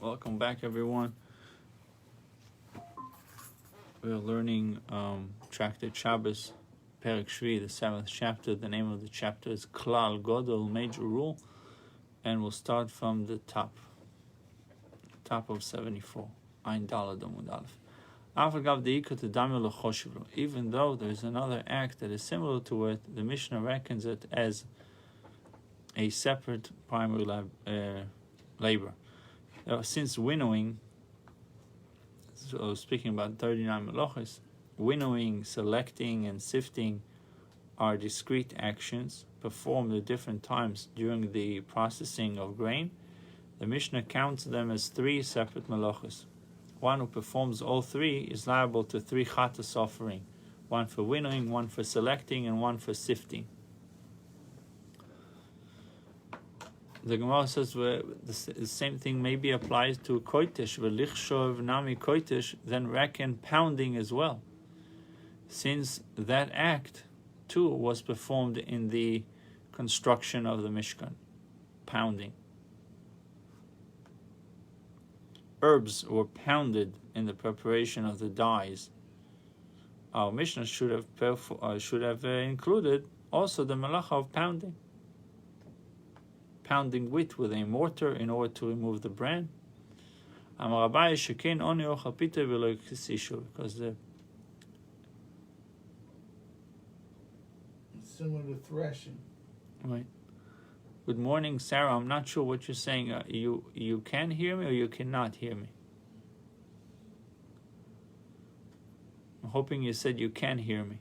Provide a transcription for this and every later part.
Welcome back, everyone. We're learning Tractate Shabbos, Perek Shvi, the 7th chapter. The name of the chapter is Klal Godol, major rule, and we'll start from the top of 74. Ein Daled Amud Aleph. Even though there's another act that is similar to it, the Mishnah reckons it as a separate primary labor. Since winnowing, so speaking about 39 melachos, winnowing, selecting, and sifting are discrete actions performed at different times during the processing of grain. The Mishnah counts them as 3 separate melachos. One who performs all 3 is liable to 3 chatas offering, one for winnowing, one for selecting, and one for sifting. The Gemara says the same thing maybe applies to koitesh, v'lichshov nami koitesh, then reckon pounding as well, since that act too was performed in the construction of the Mishkan, pounding. Herbs were pounded in the preparation of the dyes. Our Mishnah should have included also the melacha of pounding wheat with a mortar in order to remove the bran. Because it's similar to threshing. Right. Good morning, Sarah. I'm not sure what you're saying. You can hear me or you cannot hear me? I'm hoping you said you can hear me.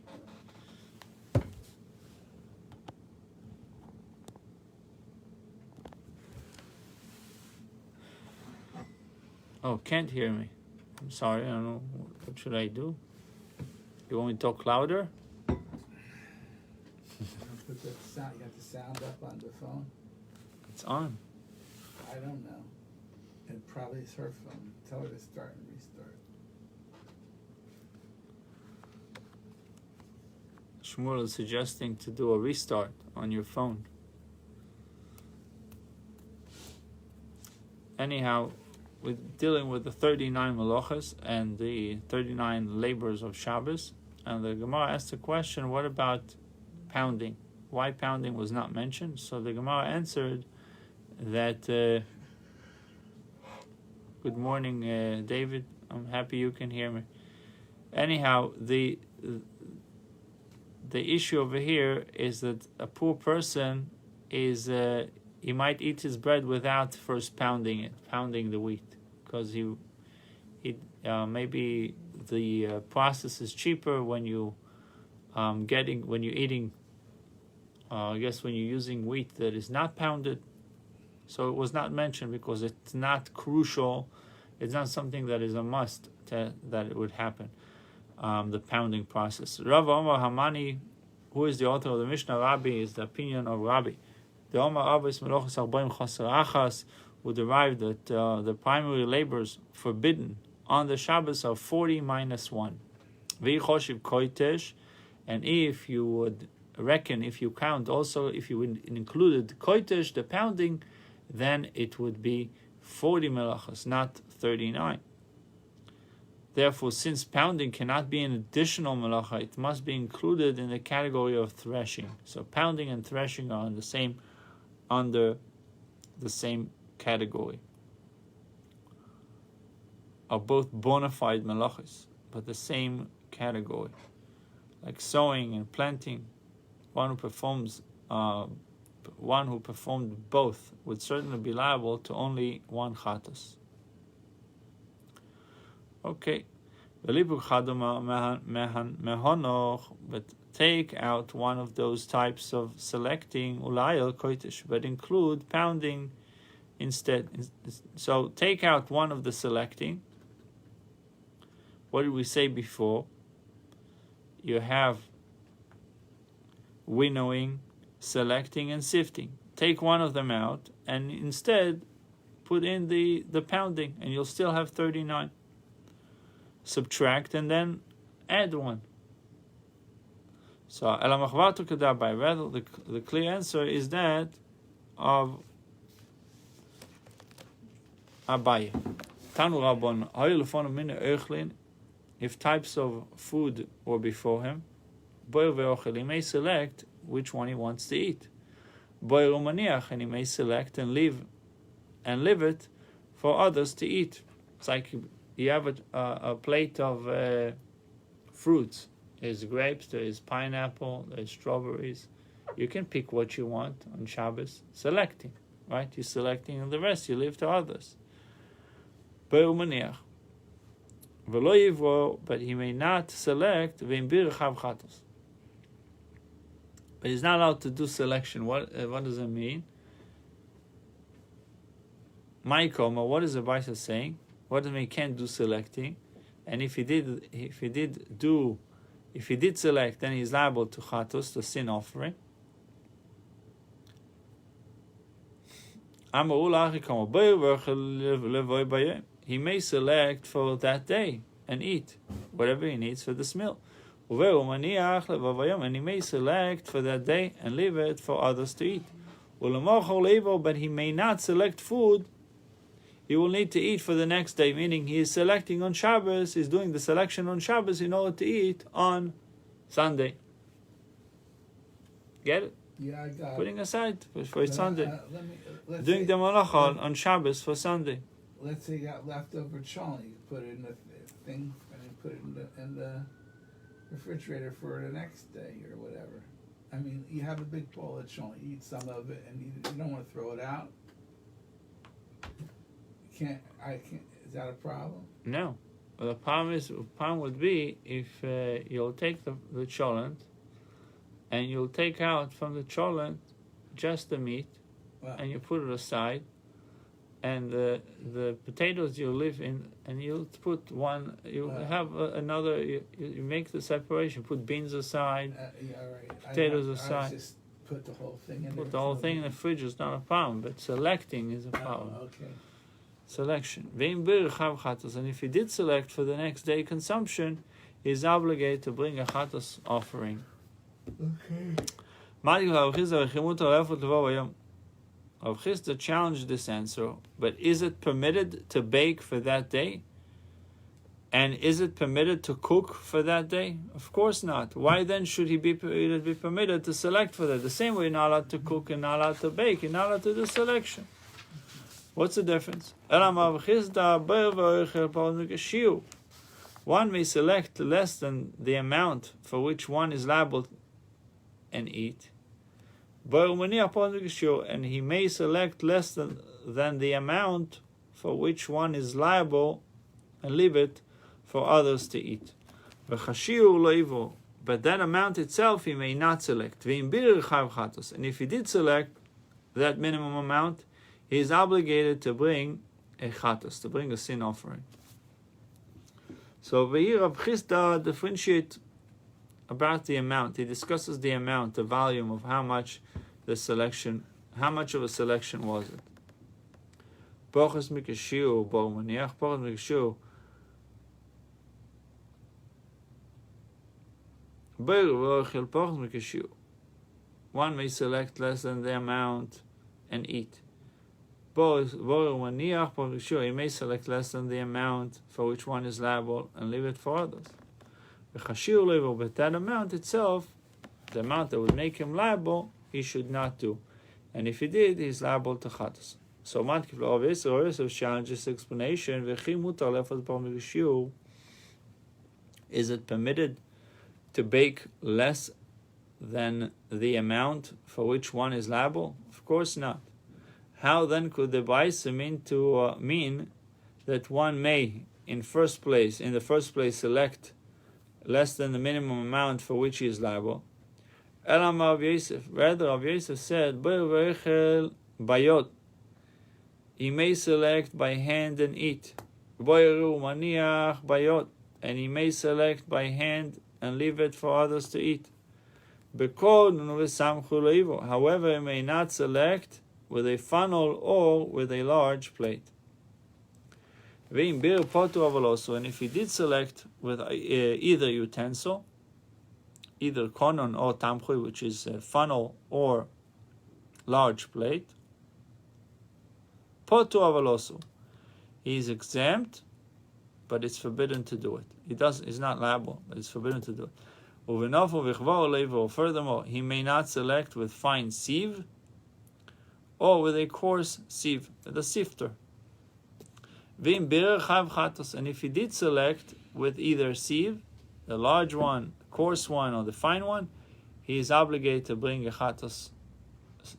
Oh, can't hear me. I'm sorry. I don't know. What should I do? You want me to talk louder? Put that sound. You got the sound up on the phone. It's on. I don't know. It probably is her phone. Tell her to start and restart. Shmuel is suggesting to do a restart on your phone. Anyhow, we're dealing with the 39 melachos and the 39 labors of Shabbos, and the Gemara asked the question, what about pounding? Why pounding was not mentioned? So the Gemara answered that, good morning, David. I'm happy you can hear me. Anyhow, the issue over here is that a poor person is he might eat his bread without first pounding the wheat, because he maybe the process is cheaper when you're eating. I guess when you're using wheat that is not pounded, so it was not mentioned because it's not crucial. It's not something that is a must that it would happen. The pounding process. Rav Omar Hamani, who is the author of the Mishnah, Rabbi, is the opinion of Rabbi. The Omar Abbas Melochas Arbaim Chaser Achas, who derived that the primary labors forbidden on the Shabbos are 40 minus 1. V'choshiv koitesh, and if you would reckon, if you count also, if you included koitesh, the pounding, then it would be 40 melachos, not 39. Therefore, since pounding cannot be an additional melacha, it must be included in the category of threshing. So pounding and threshing are under the same category. Are both bona fide melachos, but the same category. Like sowing and planting, one who performed both would certainly be liable to only one chatas. Okay, but take out one of those types of selecting ulayel koitesh, but include pounding instead. So take out one of the selecting. What did we say before? You have winnowing, selecting, and sifting. Take one of them out and instead put in the pounding, and you'll still have 39. Subtract and then add one. So the clear answer is that of Abaye. Tanu Rabban, Hayu Lefonu Min Eichlin, if types of food were before him, Boyer ve'ochel, he may select which one he wants to eat. Boyer umaniach, and he may select and leave it for others to eat. It's like you have a plate of fruits. There's grapes, there is pineapple, there's strawberries. You can pick what you want on Shabbos, selecting, right? You're selecting, and the rest you leave to others. Boyer umaniach. But he may not select. But he's not allowed to do selection. What does it mean? Maikoma, what is the Brisa saying? What does it mean he can't do selecting? And if he did select, then he's liable to chatos, the sin offering. He may select for that day and eat whatever he needs for this meal. And he may select for that day and leave it for others to eat. But he may not select food he will need to eat for the next day, meaning he is selecting on Shabbos, he's doing the selection on Shabbos in order to eat on Sunday. Get it? Yeah, I got Putting aside for Sunday. Doing Doing the malacha on Shabbos for Sunday. Let's say you got leftover cholent, you put it in the thing and then put it in the refrigerator for the next day or whatever. I mean, you have a big bowl of cholent, you eat some of it, and you don't want to throw it out. Is that a problem? No. Well, the problem would be if you'll take the cholent and you'll take out from the cholent just the meat, and you put it aside, and the potatoes you leave in, and you'll put one. You have another. You make the separation. Put beans aside, right. potatoes aside. I just put the whole thing in. Put the whole thing in the fridge is not a problem, but selecting is a problem. Oh, okay. Selection. And if he did select for the next day consumption, he is obligated to bring a chatos offering. Okay. Rav Chisda challenged this answer, but is it permitted to bake for that day? And is it permitted to cook for that day? Of course not. Why then should he be permitted to select for that? The same way you're not allowed to cook and not allowed to bake, you're not allowed to do selection. What's the difference? One may select less than the amount for which one is liable and eat. And he may select less than the amount for which one is liable and leave it for others to eat. But that amount itself he may not select. And if he did select that minimum amount, he is obligated to bring a chatos, to bring a sin offering. So over here, Rav Chisda differentiates about the amount. He discusses the amount, the volume of how much of a selection was it. Bochas mikashiu, bo maniach, bochas mikashiu. One may select less than the amount and eat. He may select less than the amount for which one is liable and leave it for others. But that amount itself, the amount that would make him liable, he should not do. And if he did, he's liable to chatos. So Matkiv Rav challenges this explanation. Is it permitted to bake less than the amount for which one is liable? Of course not. How then could the Baisa mean that one may, in the first place, select less than the minimum amount for which he is liable? Rather, Rav Yosef said, bayot. He may select by hand and eat. Bayot. And he may select by hand and leave it for others to eat. However, he may not select with a funnel or with a large plate. And if he did select with either utensil, either konon or tamchui, which is a funnel or large plate, potu avalosu, He's exempt, but it's forbidden to do it. He's not liable, but it's forbidden to do it. Furthermore, he may not select with fine sieve or with a coarse sieve, the sifter. And if he did select with either sieve, the large one, coarse one, or the fine one, he is obligated to bring a chatos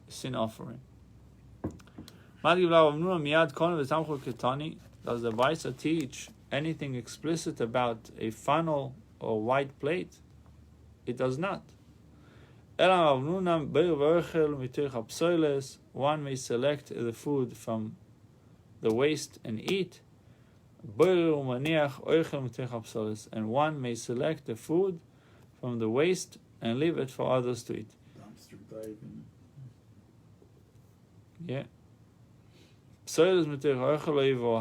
sin offering. Does the Baisa teach anything explicit about a funnel or white plate? It does not. One may select the food from the waste and eat, and one may select the food from the waste and leave it for others to eat. Dumpster diving. Yeah.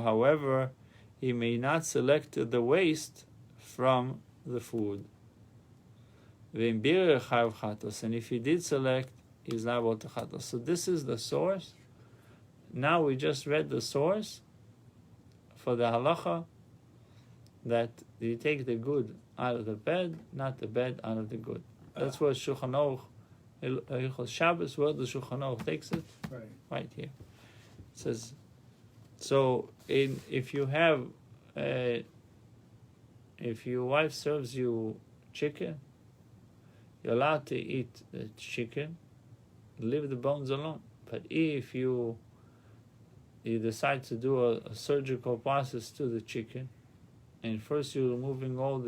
However, he may not select the waste from the food. And if he did select, he's liable to chatos. So this is the source. Now we just read the source for the halacha that you take the good out of the bed, not the bed out of the good. That's what Shulchan Aruch, Shabbos, where the Shulchan Aruch takes it. Right here. It says, so if you have, if your wife serves you chicken, you're allowed to eat the chicken, leave the bones alone. But if you decide to do a surgical process to the chicken, and first you're removing all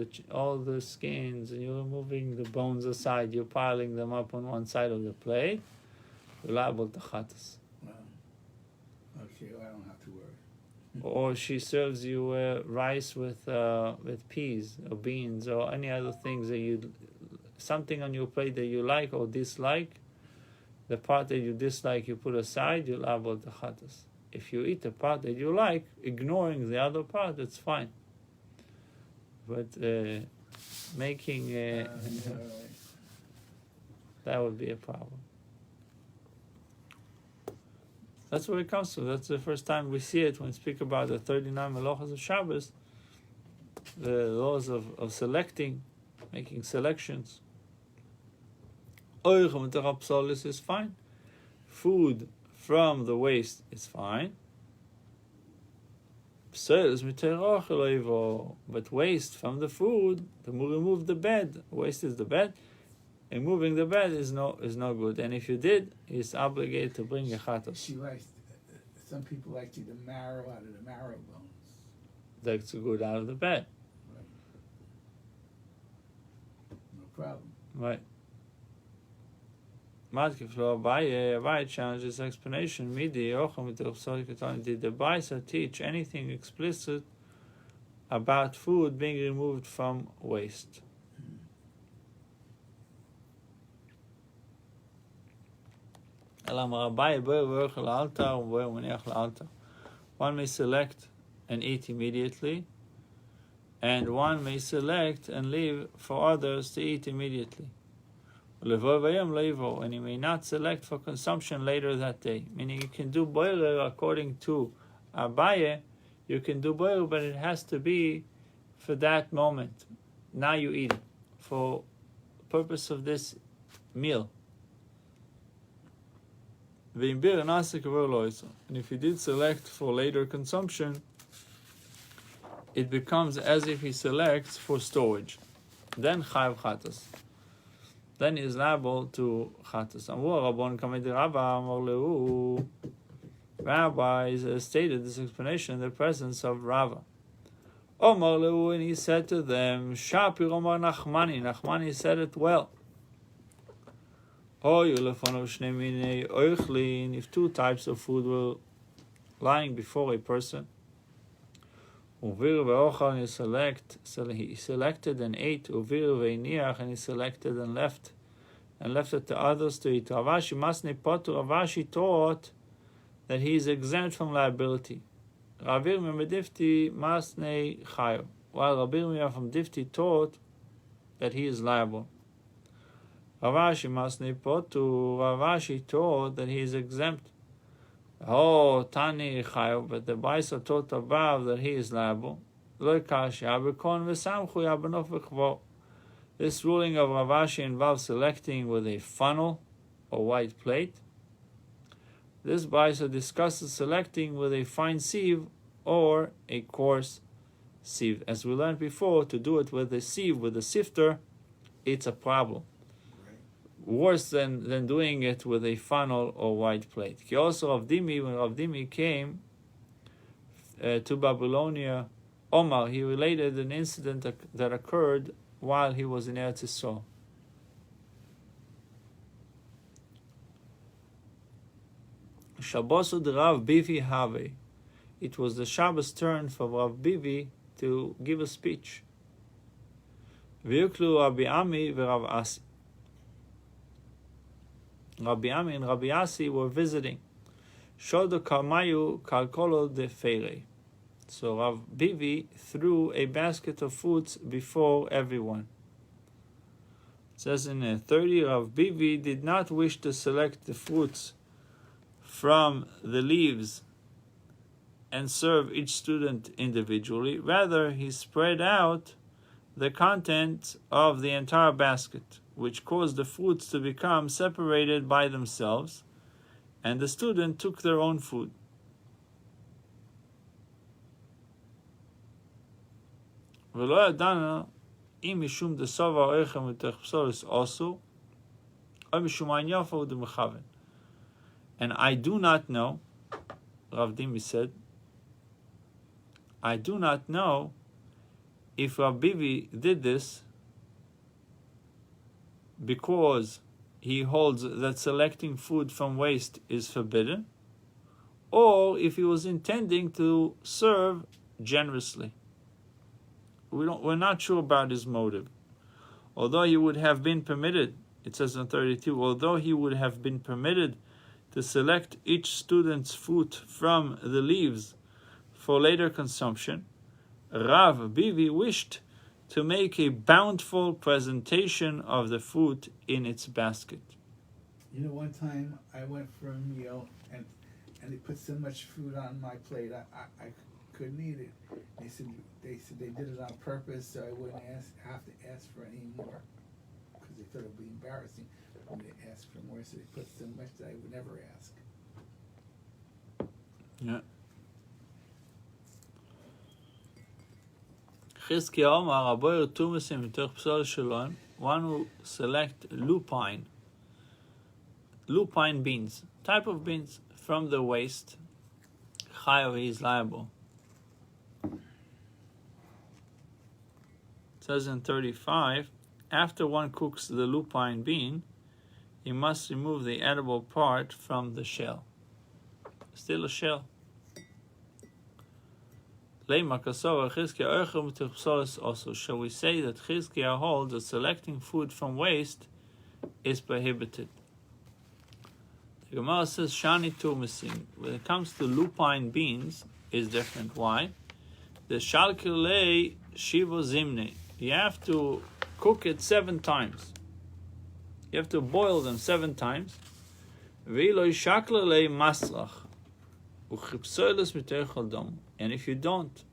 the skins, and you're removing the bones aside, you're piling them up on one side of the plate, you're liable to chatas. Wow. Okay, well, I don't have to worry. Or she serves you rice with peas or beans or any other things that something on your plate that you like or dislike. The part that you dislike you put aside, you're liable to chatas. If you eat the part that you like, ignoring the other part, that's fine. But making that would be a problem. That's where it comes from. That's the first time we see it when we speak about the 39 melachos of Shabbos, the laws of selecting, making selections. Is fine. Food from the waste is fine. But waste from the food, the remove the bed. Waste is the bed, and moving the bed is no good. And if you did, he's obligated to bring a chatos. She likes. Some people like to eat the marrow out of the marrow bones. That's good out of the bed. Right. No problem. Right. Abaye challenges this explanation. Did the Baisa teach anything explicit about food being removed from waste? One may select and eat immediately, and one may select and leave for others to eat immediately. And he may not select for consumption later that day. Meaning you can do boiler according to Abaye, you can do boiler, but it has to be for that moment. Now you eat it for purpose of this meal. And if he did select for later consumption, it becomes as if he selects for storage. Then chayav chatas. Then he is liable to chatas. Rabbis stated this explanation in the presence of Rava. And he said to them, Shapir Omar Nachmani. Nachmani said it well. If two types of food were lying before a person, he selected and ate, and he selected and left it to others to eat. Ravashi taught that he is exempt from liability. While Rabbi Yirmiyah from Difti taught that he is liable. Ravashi taught that he is exempt. Oh, Tani Chayav, but the Baisa taught above that he is liable. This ruling of Rav Ashi involves selecting with a funnel or white plate. This Baisa discusses selecting with a fine sieve or a coarse sieve. As we learned before, to do it with a sieve, with a sifter, it's a problem. Worse than doing it with a funnel or white plate. He also when Rav Dimi came to Babylonia, Omar, he related an incident that occurred while he was in Eretz Yisrael. Shabbosu de Rav Bivi Have. It was the Shabbos turn for Rav Bivi to give a speech. V'yuklu Rabbi Ami v'Rav Asi. Rabbi Ami and Rabbi Asi were visiting. Shodo Karmayu Kalkolo de Feire. So Rav Bivi threw a basket of fruits before everyone. It says in 30, Rav Bivi did not wish to select the fruits from the leaves and serve each student individually. Rather, he spread out the contents of the entire basket, which caused the fruits to become separated by themselves, and the student took their own food. And I do not know, Rav Dimi said, I do not know if Rav Bivi did this because he holds that selecting food from waste is forbidden, or if he was intending to serve generously. We're not sure about his motive. Although he would have been permitted, it says in 32, although he would have been permitted to select each student's fruit from the leaves for later consumption, Rav Bivi wished to make a bountiful presentation of the fruit in its basket. You know, one time I went for a meal and they put so much food on my plate I couldn't eat it. They said they did it on purpose so I wouldn't have to ask for any more because they thought it would be embarrassing when they asked for more. So they put so much that I would never ask. Yeah. Chizkiah Omar, Aboyer Tumesim Mitoch Psol Shalom, one who select lupine beans, type of beans from the waste, Chayav, he is liable. It says in 35, after one cooks the lupine bean, he must remove the edible part from the shell. Still a shell. Also, shall we say that Chizkiah holds that selecting food from waste is prohibited? The Gemara says Shani Tumesim. When it comes to lupine beans, is different. Why? The Shalkilei Shivo Zimne. You have to cook it 7 times. You have to boil them 7 times. V'iloi Shaklelei Maslach. And if you don't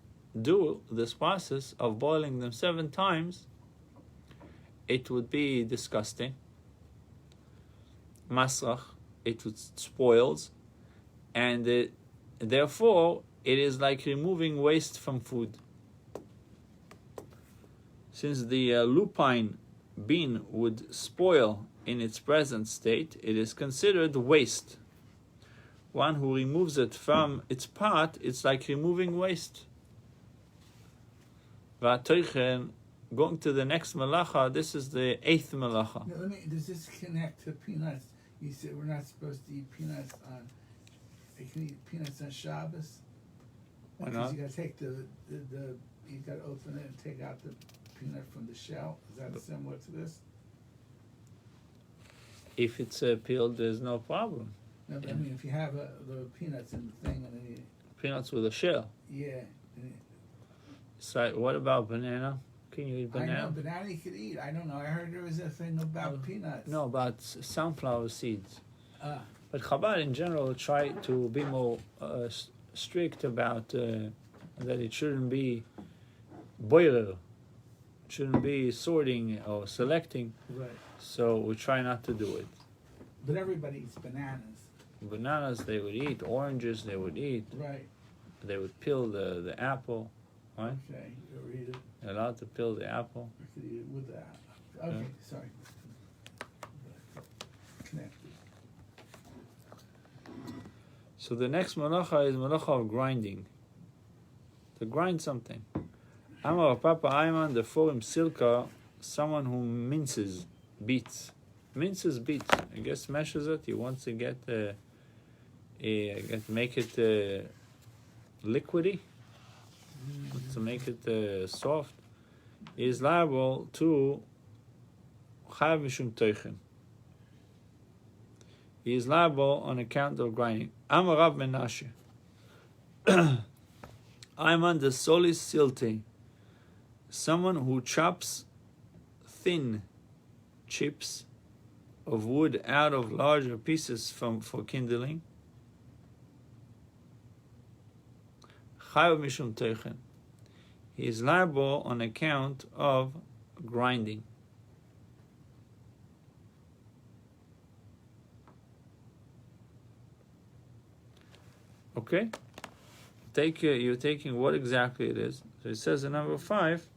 do this process of boiling them 7 times, it would be disgusting. Masrach, it would spoils, and therefore it is like removing waste from food. Since the lupine bean would spoil in its present state, it is considered waste. One who removes it from its pot, it's like removing waste. Going to the next malacha, this is the 8th malacha. Now, does this connect to peanuts? You said we're not supposed to eat peanuts on. You can eat peanuts on Shabbos. Why not? You got to take you got to open it and take out the peanut from the shell. Is that similar to this? If it's peeled, there's no problem. No, but I mean, if you have the peanuts in the thing, and then peanuts with a shell. Yeah. So what about banana? Can you eat banana? I know banana you could eat. I don't know. I heard there was a thing about peanuts. No, about sunflower seeds. But But Chabad in general try to be more strict about that it shouldn't be boiler, it shouldn't be sorting or selecting. Right. So we try not to do it. But everybody eats bananas. Bananas they would eat, oranges they would eat. Right. They would peel the apple, right? Okay, you eat it. They're allowed to peel the apple. You could eat it with that. Okay, sorry. Connected. So the next malacha is malacha of grinding. To grind something. Amar Papa Ayman, the forum silka, someone who minces, beats. Minces beats. I guess meshes it. He wants to make it liquidy. To make it soft. He is liable to chayav mishum teichen. He is liable on account of grinding. Amar Rabbi Menashe. Ayman the solis silti. Someone who chops thin chips of wood out of larger pieces for kindling. Chayav mishum teichen. He is liable on account of grinding. Okay? You're taking what exactly it is. So it says in number 5.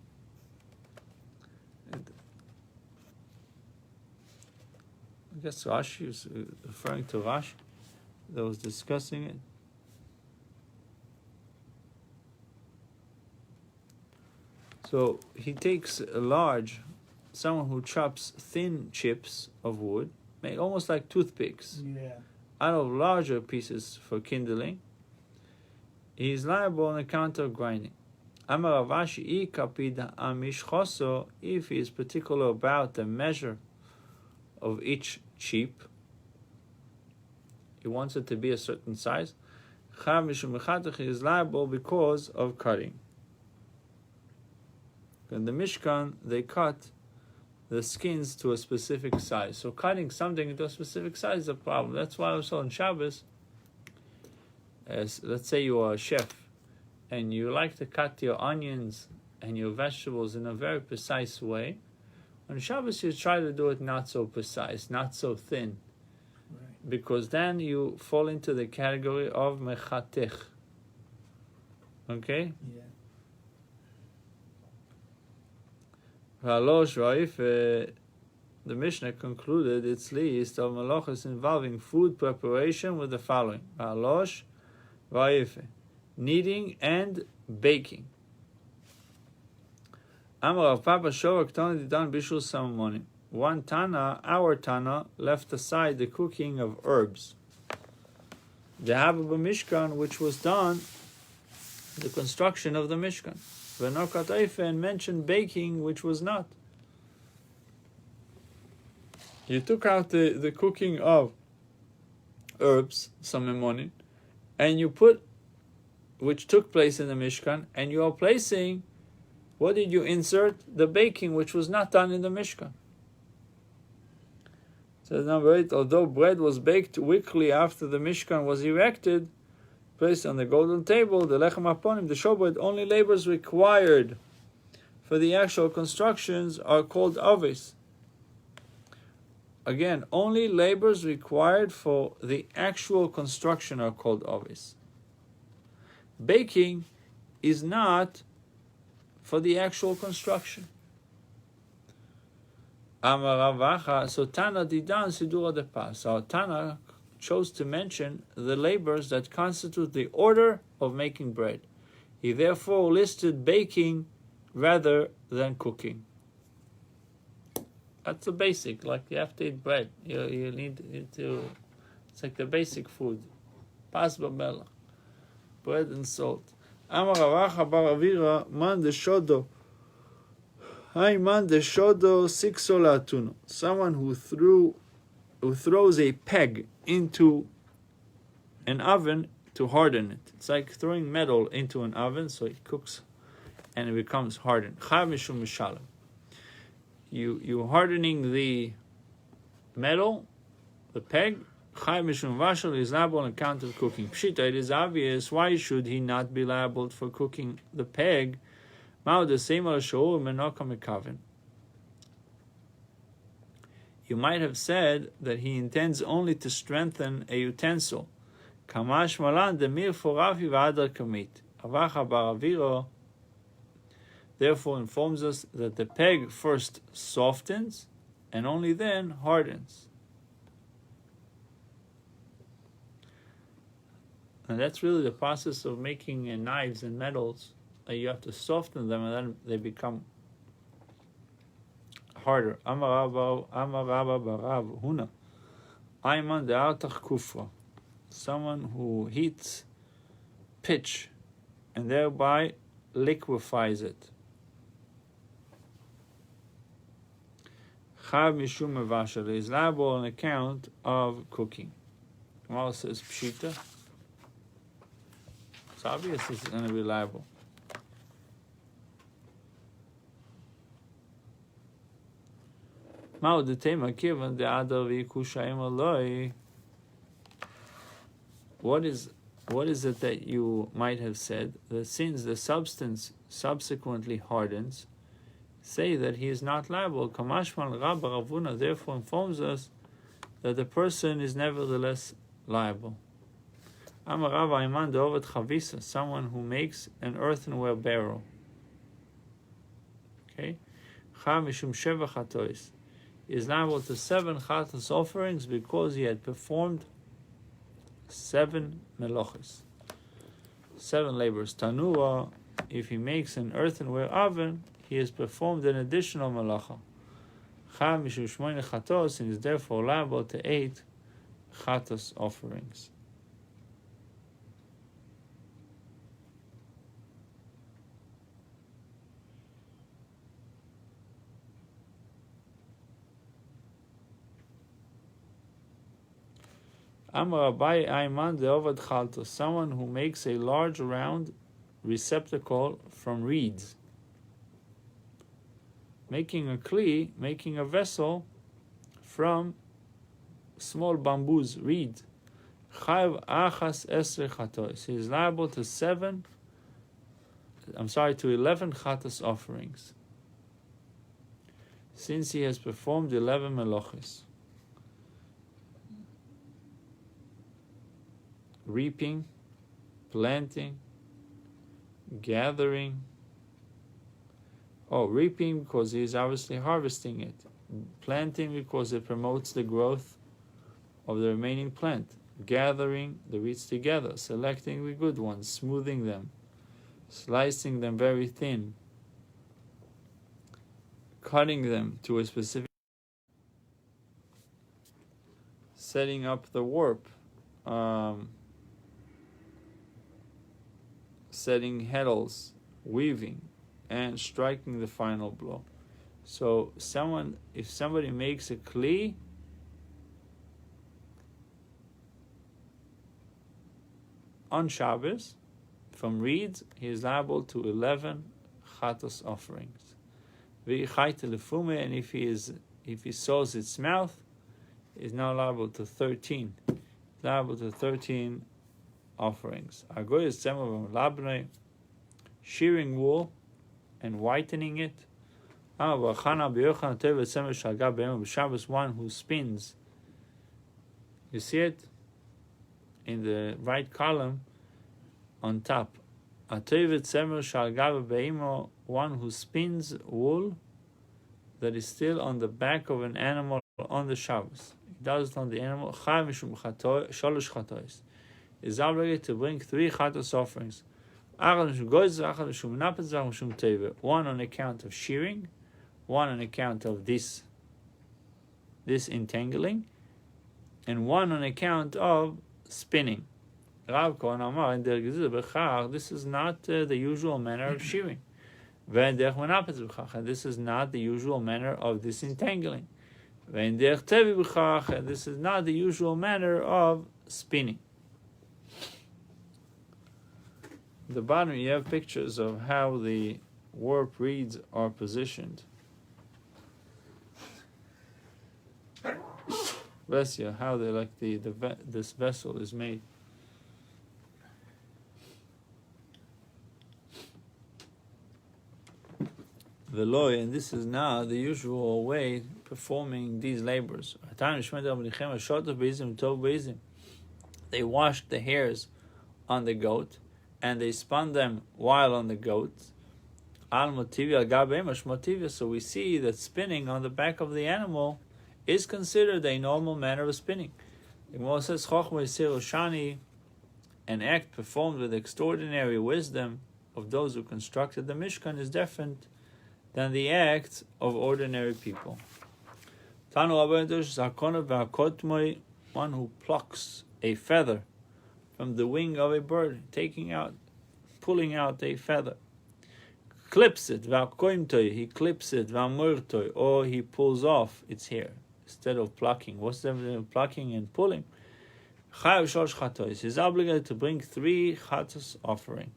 I guess Rashi is referring to Rashi that was discussing it. So he takes someone who chops thin chips of wood, almost like toothpicks, out of larger pieces for kindling. He is liable on account of grinding. Amar Rav Ashi kapid amishchoso, if he is particular about the measure of each chip, he wants it to be a certain size. Chav mishum mechatech, he is liable because of cutting. In the Mishkan, they cut the skins to a specific size. So cutting something into a specific size is a problem. That's why also on Shabbos, let's say you are a chef, and you like to cut your onions and your vegetables in a very precise way. On Shabbos, you try to do it not so precise, not so thin, right, because then you fall into the category of mechatech. Okay? Yeah. The Mishnah concluded its list of malachos involving food preparation with the following: Halosh va'if, kneading and baking. Amar Rav Papa Shovak Tana Didan Bishul Samamonim. One Tana, our Tana, left aside the cooking of herbs. The Habab Mishkan, which was done, the construction of the Mishkan. V'nokat Eife, and mentioned baking, which was not. You took out the cooking of herbs, Samamonim, and you put, which took place in the Mishkan, and you are placing, what did you insert? The baking, which was not done in the Mishkan. So number 8, although bread was baked weekly after the Mishkan was erected, placed on the golden table, the lechem aponim, the showbread, only labors required for the actual constructions are called avis. Again, only labors required for the actual construction are called avis. Baking is not for the actual construction. Amar Ravacha, so Tana didan sidura de pas. So Tana chose to mention the labors that constitute the order of making bread. He therefore listed baking rather than cooking. That's the basic, like you have to eat bread. You need to, it's like the basic food. Pas b'melach, bread and salt. Amar Ravacha bar Avira, man de shodo. Hi man de shodo sikso la'atuno. Someone who throws a peg into an oven to harden it. It's like throwing metal into an oven so it cooks and it becomes hardened. Chayav mishum mishalem. You hardening the metal, the peg, Chai mishum vashal is liable on account of cooking. Pshita, it is obvious. Why should he not be liable for cooking the peg? Mao the same al sho'ur menoka mekavin. You might have said that he intends only to strengthen a utensil. Kamash malan demir forafi v'adar kamit. Avacha baraviro therefore informs us that the peg first softens and only then hardens. And that's really the process of making knives and metals. You have to soften them and then they become harder. Amar Rabba barav huna. Ayman de'artach kufra. Someone who heats pitch and thereby liquefies it. Chav mishum mevashal is liable on account of cooking. Gemara says pshita. It's obvious this is going to be liable. What is it that you might have said that since the substance subsequently hardens, say that he is not liable? Kamashman Rabba Ravuna therefore informs us that the person is nevertheless liable. Amar Rabba Iman de'ovet chavisa, someone who makes an earthenware barrel. Okay, Chav mishum sheva chatois is liable to 7 chatos offerings because he had performed 7 melochis, 7 labors. Tanua, if he makes an earthenware oven, he has performed an additional melacha. Chav mishum shmoine chatos, and is therefore liable to 8 chatos offerings. Amar Abai Ayman de'ovad chalto, someone who makes a large round receptacle from reeds. Making a kli, making a vessel from small bamboos, reed. Chayv achas esre chatos. He is liable to 11 chatos offerings, since he has performed 11 melochis. Reaping, planting, gathering. Reaping because he is obviously harvesting it. Planting because it promotes the growth of the remaining plant. Gathering the reeds together, selecting the good ones, smoothing them, slicing them very thin, cutting them to a specific, setting up the warp, setting heddles, weaving, and striking the final blow. So if somebody makes a kli on Shabbos from reeds, he is liable to 11 chatos offerings. And if he sews its mouth, he is now liable to 13. Liable to 13 offerings. Shearing wool and whitening it. One who spins. You see it in the right column on top. One who spins wool that is still on the back of an animal on the Shabbos. He does it on the animal. Is obligated to bring 3 chatos offerings. One on account of shearing, one on account of this entangling, and one on account of spinning. Rav Kohen Amar, this is not the usual manner of shearing. And this is not the usual manner of disentangling. And this is not the usual manner of spinning. At the bottom you have pictures of how the warp reeds are positioned. Vesya, how they like this vessel is made. Veloy, and this is now the usual way performing these labors. They washed the hairs on the goat, and they spun them while on the goat. So we see that spinning on the back of the animal is considered a normal manner of spinning. The Gemara says, an act performed with extraordinary wisdom of those who constructed the Mishkan is different than the acts of ordinary people. One who plucks a feather from the wing of a bird, pulling out a feather. Clips it, he clips it, or he pulls off its hair instead of plucking. What's the difference between plucking and pulling? He's obligated to bring 3 chatos offering.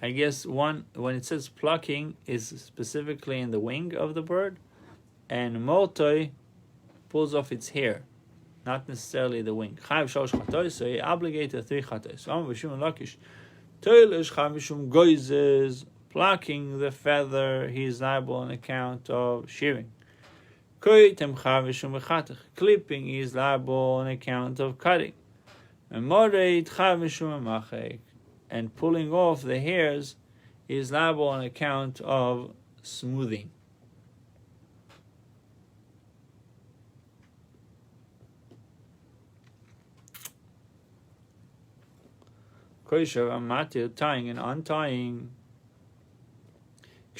I guess one, when it says plucking, is specifically in the wing of the bird, and moltoi pulls off its hair, not necessarily the wing. So he obligated 3 chatos. Plucking the feather, he is liable on account of shearing. Clipping, he is liable on account of cutting. And pulling off the hairs is liable on account of smoothing. Tying and untying.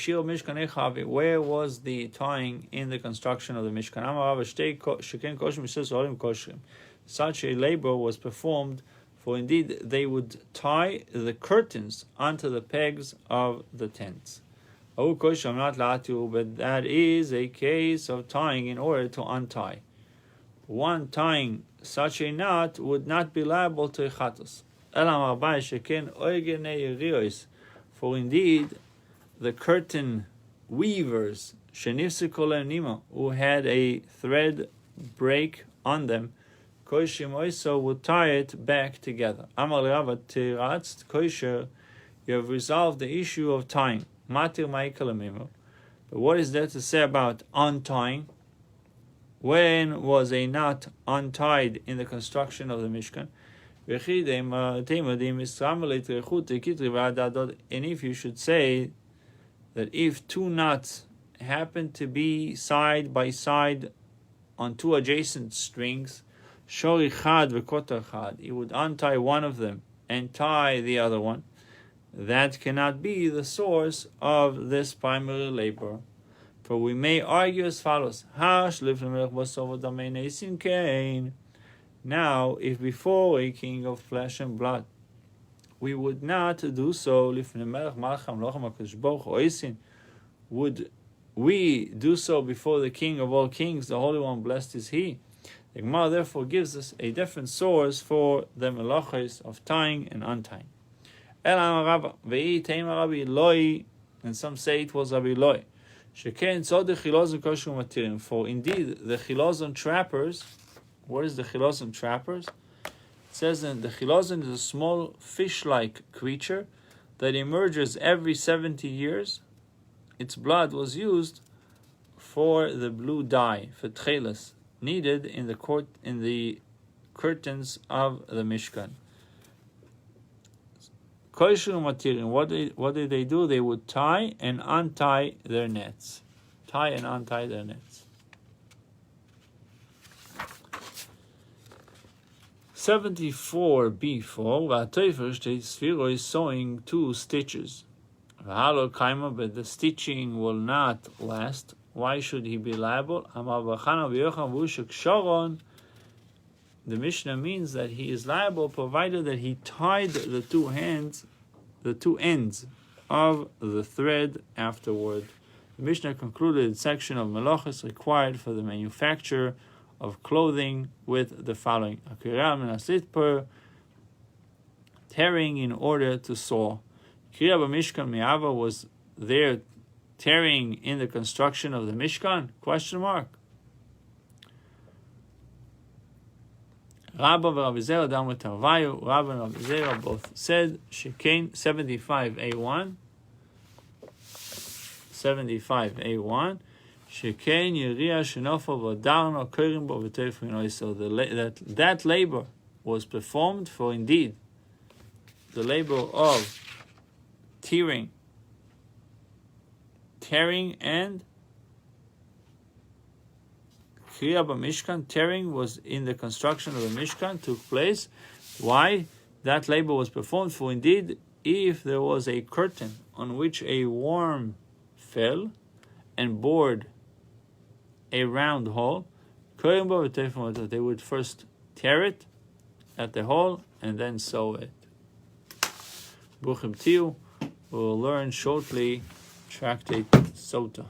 Where was the tying in the construction of the Mishkan? Such a labor was performed, for indeed they would tie the curtains onto the pegs of the tents. But that is a case of tying in order to untie. One tying such a knot would not be liable to a chatos. For indeed, the curtain weavers, who had a thread break on them, would tie it back together. You have resolved the issue of tying. But what is there to say about untying? When was a knot untied in the construction of the Mishkan? And if you should say that if 2 knots happen to be side by side on 2 adjacent strings, he would untie one of them and tie the other one. That cannot be the source of this primary labor. For we may argue as follows. Now, if before a king of flesh and blood, we would not do so, would we do so before the King of all kings, the Holy One, blessed is He? The Gemara therefore gives us a different source for the melachos of tying and untying. And some say it was Rabbi Loi. For indeed, the chilozon trappers. What is the chilozon trappers? It says that the chilozon is a small fish-like creature that emerges every 70 years. Its blood was used for the blue dye, for tcheles, needed in the curtains of the Mishkan. What did they do? They would tie and untie their nets. Tie and untie their nets. 74b4. Is sewing 2 stitches. But the stitching will not last. Why should he be liable? The Mishnah means that he is liable provided that he tied the 2 ends of the thread afterward. The Mishnah concluded its section of melachos required for the manufacture of clothing with the following: tearing in order to saw, Kriya b'Mishkan mi'ava was there tearing in the construction of the Mishkan? Question mark. Rabba and Rabbi Zera down with Tarvayu. Rabba and Rabbi Zera both said Shekain 75a1. 75a1. Shekain Yiriya Shenofa Vadarno Kerimbo V'Tefrin. So that labor was performed for indeed the labor of tearing and Kriya b'Mishkan, tearing was in the construction of the Mishkan, took place. Why? That labor was performed for indeed if there was a curtain on which a worm fell and bored a round hole, they would first tear it at the hole and then sew it. Bruchim Tiu, we will learn shortly Tractate Sota.